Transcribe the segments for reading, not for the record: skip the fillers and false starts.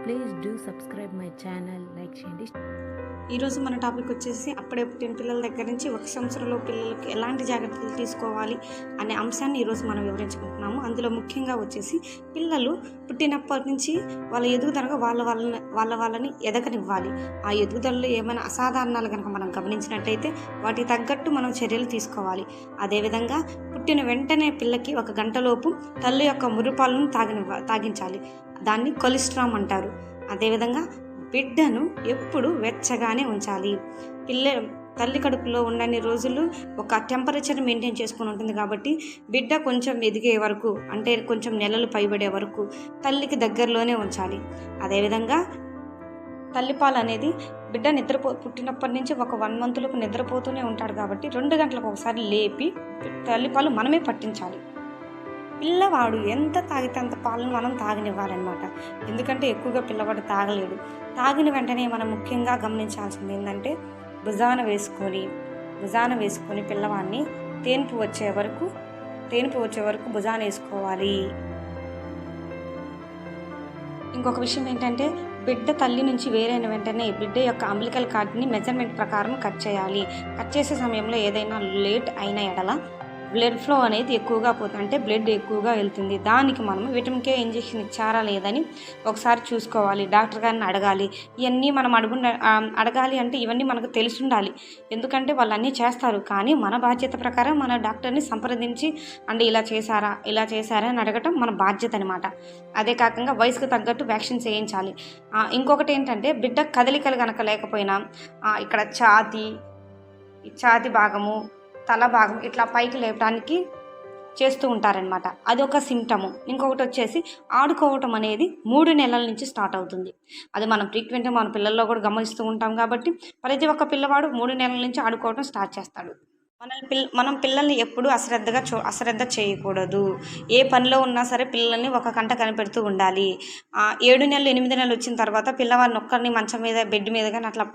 Please do subscribe my channel, like చేయండి. ఈరోజు మన టాపిక్ వచ్చేసి అప్పుడే పుట్టిన పిల్లల దగ్గర నుంచి 1 సంవత్సరంలో పిల్లలకి ఎలాంటి జాగ్రత్తలు తీసుకోవాలి అనే అంశాన్ని ఈరోజు మనం వివరించుకుంటున్నాము. అందులో ముఖ్యంగా వచ్చేసి పిల్లలు పుట్టినప్పటి నుంచి వాళ్ళ ఎదుగుదలగా వాళ్ళని ఎదగనివ్వాలి. ఆ ఎదుగుదలలో ఏమైనా అసాధారణాలు కనుక మనం గమనించినట్టయితే వాటికి తగ్గట్టు మనం చర్యలు తీసుకోవాలి. అదేవిధంగా పుట్టిన వెంటనే పిల్లకి 1 గంటలోపు తల్లి యొక్క మురిపాలను తాగించాలి. దాన్ని కొలెస్ట్రామ్ అంటారు. అదేవిధంగా బిడ్డను ఎప్పుడు వెచ్చగానే ఉంచాలి. తల్లి కడుపులో ఉన్నన్ని రోజులు ఒక టెంపరేచర్ మెయింటైన్ చేసుకుని ఉంటుంది కాబట్టి బిడ్డ కొంచెం ఎదిగే వరకు, అంటే కొంచెం నెలలు పైబడే వరకు తల్లికి దగ్గరలోనే ఉంచాలి. అదేవిధంగా తల్లిపాలు అనేది బిడ్డ పుట్టినప్పటి నుంచి ఒక 1 మంత్లకు నిద్రపోతూనే ఉంటాడు కాబట్టి 2 గంటలకు ఒకసారి లేపి తల్లిపాలు మనమే పట్టించాలి. పిల్లవాడు ఎంత తాగితే అంత పాలను మనం తాగనివ్వాలన్నమాట. ఎందుకంటే ఎక్కువగా పిల్లవాడు తాగలేడు. తాగిన వెంటనే మనం ముఖ్యంగా గమనించాల్సింది ఏంటంటే భుజాన వేసుకొని పిల్లవాడిని తేన్పు వచ్చే వరకు భుజాన వేసుకోవాలి. ఇంకొక విషయం ఏంటంటే బిడ్డ తల్లి నుంచి వేరైన వెంటనే బిడ్డ యొక్క అంబిలికల్ కార్డ్ని మెజర్మెంట్ ప్రకారం కట్ చేయాలి. కట్ చేసే సమయంలో ఏదైనా లేట్ అయిన ఎడల బ్లడ్ ఫ్లో అనేది ఎక్కువగా పోతుంది, అంటే బ్లడ్ ఎక్కువగా వెళ్తుంది. దానికి మనం విటమిన్ కే ఇంజెక్షన్ ఇచ్చారా లేదని ఒకసారి చూసుకోవాలి. డాక్టర్ గారిని అడగాలి. ఇవన్నీ మనం అడగాలి అంటే ఇవన్నీ మనకు తెలిసి ఉండాలి. ఎందుకంటే వాళ్ళు అన్నీ చేస్తారు, కానీ మన బాధ్యత ప్రకారం మన డాక్టర్ని సంప్రదించి అంటే ఇలా చేశారా అని అడగటం మన బాధ్యత అనమాట. అదే కాకుండా వయసుకు తగ్గట్టు వ్యాక్సిన్స్ వేయించాలి. ఇంకొకటి ఏంటంటే బిడ్డ కదలికలు కనుక లేకపోయినా ఇక్కడ ఛాతీ భాగము, తల భాగం ఇట్లా పైకి లేపడానికి చేస్తూ ఉంటారనమాట. అదొక సిమ్టము. ఇంకొకటి వచ్చేసి ఆడుకోవటం అనేది 3 నెలల నుంచి స్టార్ట్ అవుతుంది. అది మనం ఫ్రీక్వెంట్గా మన పిల్లల్లో కూడా గమనిస్తూ ఉంటాం కాబట్టి ప్రతి ఒక్క పిల్లవాడు 3 నెలల నుంచి ఆడుకోవటం స్టార్ట్ చేస్తాడు. మనం పిల్లల్ని ఎప్పుడూ అశ్రద్ధ చేయకూడదు. ఏ పనిలో ఉన్నా సరే పిల్లల్ని ఒక కంట కనిపెడుతూ ఉండాలి. 7 నెలలు 8 నెలలు వచ్చిన తర్వాత పిల్లవాడిని ఒక్కరిని మంచం మీద బెడ్ మీద కానీ అట్లా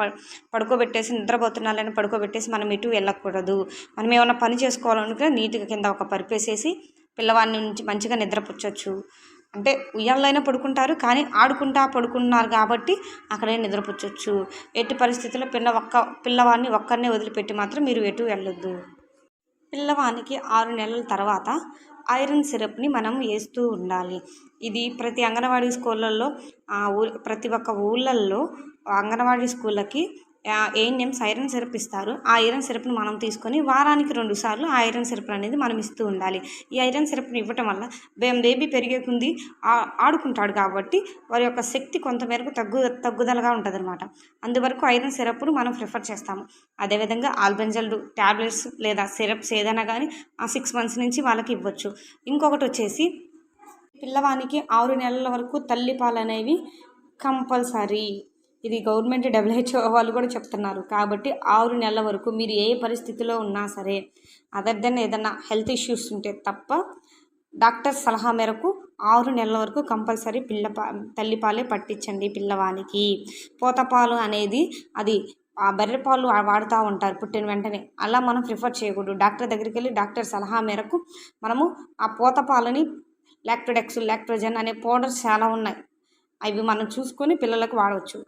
పడుకోబెట్టేసి నిద్రపోతున్నాలని పడుకోబెట్టేసి మనం ఎటు వెళ్ళకూడదు. మనం ఏమైనా పని చేసుకోవాలనుకుంటే నీట్గా కింద ఒక పరిపేసేసి పిల్లవాడిని నుంచి మంచిగా నిద్రపుచ్చచ్చు. అంటే ఉయ్యాలైనా పడుకుంటారు, కానీ పడుకున్నారు కాబట్టి అక్కడే నిద్రపుచ్చచ్చు. ఎట్టి పరిస్థితుల్లో పిల్లవాడిని ఒక్కరినే వదిలిపెట్టి మాత్రం మీరు ఎటు వెళ్ళొద్దు. పిల్లవానికి 6 నెలల తర్వాత ఐరన్ సిరప్ని మనం వేస్తూ ఉండాలి. ఇది ప్రతి అంగన్వాడీ స్కూళ్ళల్లో ప్రతి ఒక్క ఊళ్ళల్లో అంగన్వాడీ స్కూళ్ళకి ఏఎన్ఎంస్ ఐరన్ సిరప్ ఇస్తారు. ఆ ఐరన్ సిరప్ని మనం తీసుకొని వారానికి 2 సార్లు ఆ ఐరన్ సిరప్ అనేది మనం ఇస్తూ ఉండాలి. ఈ ఐరన్ సిరప్ని ఇవ్వటం వల్ల బేబీ పెరిగే కొంది ఆడుకుంటాడు కాబట్టి వారి యొక్క శక్తి కొంతమేరకు తగ్గుదలగా ఉంటుంది అనమాట. అందువరకు ఐరన్ సిరప్ను మనం ప్రిఫర్ చేస్తాము. అదేవిధంగా ఆల్బెంజల్ ట్యాబ్లెట్స్ లేదా సిరప్స్ ఏదైనా కానీ 6 మంత్స్ నుంచి వాళ్ళకి ఇవ్వచ్చు. ఇంకొకటి వచ్చేసి పిల్లవానికి 6 నెలల వరకు తల్లిపాలు అనేవి కంపల్సరీ. ఇది గవర్నమెంట్ WHO వాళ్ళు కూడా చెప్తున్నారు. కాబట్టి 6 నెలల వరకు మీరు ఏ పరిస్థితిలో ఉన్నా సరే, అదర్ దెన్ ఏదన్నా హెల్త్ ఇష్యూస్ ఉంటే తప్ప డాక్టర్ సలహా మేరకు 6 నెలల వరకు కంపల్సరీ తల్లిపాలే పట్టించండి పిల్లవానికి. పోతపాలు అనేది అది బర్రెపాలు వాడుతూ ఉంటారు పుట్టిన వెంటనే. అలా మనం ప్రిఫర్ చేయకూడదు. డాక్టర్ దగ్గరికి వెళ్ళి డాక్టర్ సలహా మేరకు మనము ఆ పోతపాలని లాక్టోడెక్స్, లాక్టోజన్ అనే పౌడర్స్ చాలా ఉన్నాయి. అవి మనం చూసుకొని పిల్లలకు వాడవచ్చు.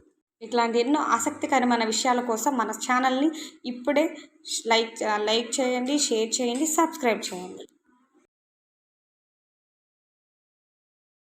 ఇట్లాంటి ఎన్నో ఆసక్తికరమైన విషయాల కోసం మన ఛానల్ని ఇప్పుడే లైక్ చేయండి, షేర్ చేయండి, సబ్స్క్రైబ్ చేయండి.